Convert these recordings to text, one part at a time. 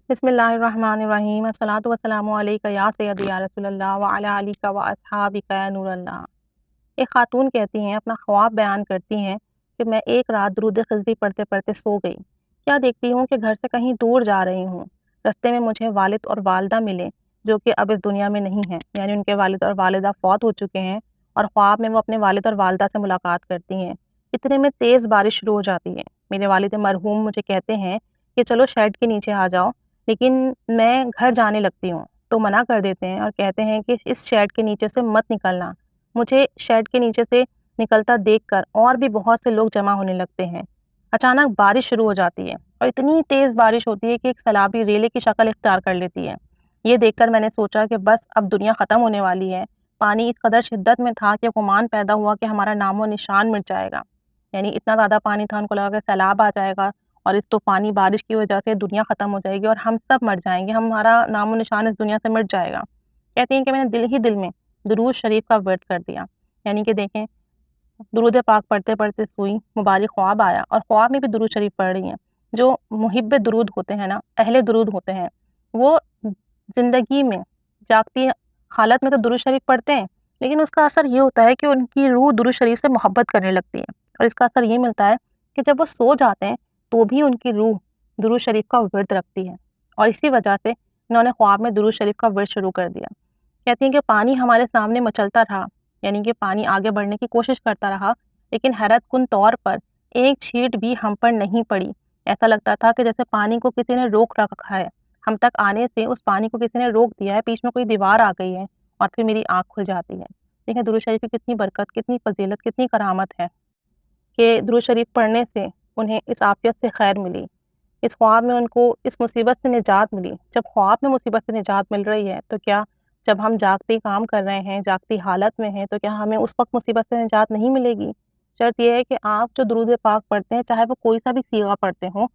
بسم اللہ الرحمن الرحیم الصلاۃ والسلام علیک یا سیدی یا رسول اللہ وعلی آلک و اصحابک یا نور اللہ۔ ایک خاتون کہتی ہیں، اپنا خواب بیان کرتی ہیں کہ میں ایک رات درود خضری پڑھتے پڑھتے سو گئی۔ کیا دیکھتی ہوں کہ گھر سے کہیں دور جا رہی ہوں۔ رستے میں مجھے والد اور والدہ ملے جو کہ اب اس دنیا میں نہیں ہیں، یعنی ان کے والد اور والدہ فوت ہو چکے ہیں، اور خواب میں وہ اپنے والد اور والدہ سے ملاقات کرتی ہیں۔ اتنے میں تیز بارش شروع ہو جاتی ہے۔ میرے والد مرحوم مجھے کہتے ہیں کہ چلو شیڈ کے نیچے آ جاؤ، لیکن میں گھر جانے لگتی ہوں تو منع کر دیتے ہیں اور کہتے ہیں کہ اس شیڈ کے نیچے سے مت نکلنا۔ مجھے شیڈ کے نیچے سے نکلتا دیکھ کر اور بھی بہت سے لوگ جمع ہونے لگتے ہیں۔ اچانک بارش شروع ہو جاتی ہے اور اتنی تیز بارش ہوتی ہے کہ ایک سیلابی ریلے کی شکل اختیار کر لیتی ہے۔ یہ دیکھ کر میں نے سوچا کہ بس اب دنیا ختم ہونے والی ہے۔ پانی اس قدر شدت میں تھا کہ گمان پیدا ہوا کہ ہمارا نام و نشان مٹ جائے گا، یعنی اتنا زیادہ پانی تھا، ان کو لگا کہ سیلاب آ جائے گا اور اس طوفانی بارش کی وجہ سے دنیا ختم ہو جائے گی اور ہم سب مر جائیں گے، ہمارا نام و نشان اس دنیا سے مٹ جائے گا۔ کہتی ہیں کہ میں نے دل ہی دل میں درود شریف کا ورد کر دیا، یعنی کہ دیکھیں درود پاک پڑھتے پڑھتے سوئی، مبارک خواب آیا اور خواب میں بھی درود شریف پڑھ رہی ہیں۔ جو محب درود ہوتے ہیں نا، اہل درود ہوتے ہیں، وہ زندگی میں جاگتی حالت میں تو درود شریف پڑھتے ہیں، لیکن اس کا اثر یہ ہوتا ہے کہ ان کی روح درود شریف سے محبت کرنے لگتی ہے، اور اس کا اثر یہ ملتا ہے کہ جب وہ سو جاتے ہیں تو بھی ان کی روح درود شریف کا ورد رکھتی ہے، اور اسی وجہ سے انہوں نے خواب میں درود شریف کا ورد شروع کر دیا۔ کہتی ہیں کہ پانی ہمارے سامنے مچلتا رہا، یعنی کہ پانی آگے بڑھنے کی کوشش کرتا رہا، لیکن حیرت کن طور پر ایک چھینٹ بھی ہم پر نہیں پڑی۔ ایسا لگتا تھا کہ جیسے پانی کو کسی نے روک رکھا ہے، ہم تک آنے سے اس پانی کو کسی نے روک دیا ہے، بیچ میں کوئی دیوار آ گئی ہے اور پھر میری آنکھ کھل جاتی ہے۔ دیکھیں درود شریف کی کتنی برکت، کتنی فضیلت، کتنی کرامت ہے کہ درود شریف پڑھنے سے انہیں اس عافیت سے خیر ملی، اس خواب میں ان کو اس مصیبت سے نجات ملی۔ جب خواب میں مصیبت سے نجات مل رہی ہے تو کیا جب ہم جاگتے کام کر رہے ہیں، جاگتی حالت میں ہیں، تو کیا ہمیں اس وقت مصیبت سے نجات نہیں ملے گی؟ شرط یہ ہے کہ آپ جو درود پاک پڑھتے ہیں، چاہے وہ کوئی سا بھی صیغہ پڑھتے ہوں،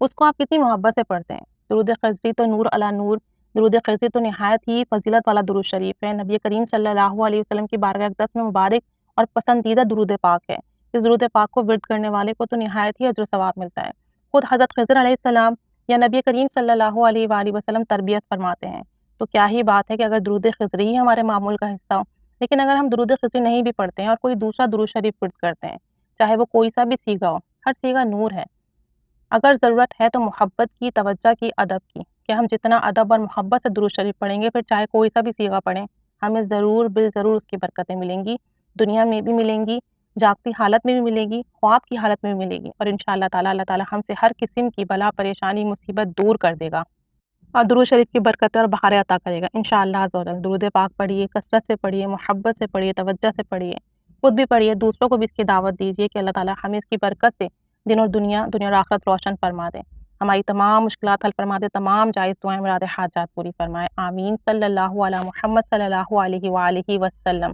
اس کو آپ کتنی محبت سے پڑھتے ہیں۔ درود خضری تو نور علی نور، درود خضری تو نہایت ہی فضیلت والا درود شریف ہے۔ نبی کریم صلی اللہ علیہ وسلم کی بارگاہ اقدس میں مبارک اور پسندیدہ درود پاک ہے۔ اس درود پاک کو ورد کرنے والے کو تو نہایت ہی اجر و ثواب ملتا ہے۔ خود حضرت خضر علیہ السلام یا نبی کریم صلی اللہ علیہ وآلہ وسلم تربیت فرماتے ہیں، تو کیا ہی بات ہے کہ اگر درود خضری ہی ہمارے معمول کا حصہ ہو۔ لیکن اگر ہم درود خضری نہیں بھی پڑھتے ہیں اور کوئی دوسرا درود شریف ورد کرتے ہیں، چاہے وہ کوئی سا بھی صیغہ ہو، ہر صیغہ نور ہے۔ اگر ضرورت ہے تو محبت کی، توجہ کی، ادب کی، کہ ہم جتنا ادب اور محبت سے درود شریف پڑھیں گے، پھر چاہے کوئی سا بھی صیغہ پڑھیں، ہمیں ضرور بالضرور اس کی برکتیں ملیں گی، دنیا میں بھی ملیں گی، جاگتی حالت میں بھی ملے گی، خواب کی حالت میں بھی ملے گی، اور انشاءاللہ تعالیٰ اللہ تعالیٰ ہم سے ہر قسم کی بلا، پریشانی، مصیبت دور کر دے گا اور درود شریف کی برکتیں اور بہاریں عطا کرے گا انشاءاللہ عز و جل۔ درود پاک پڑھیے، کثرت سے پڑھیے، محبت سے پڑھیے، توجہ سے پڑھیے، خود بھی پڑھیے، دوسروں کو بھی اس کی دعوت دیجیے کہ اللہ تعالیٰ ہمیں اس کی برکت سے دن اور دنیا اور آخرت روشن فرما دے، ہماری تمام مشکلات حل فرما دے، تمام جائز دعائیں مراد حاجات پوری فرمائے، آمین۔ صلی اللہ علی محمد صلی اللہ علیہ وآلہ وسلم۔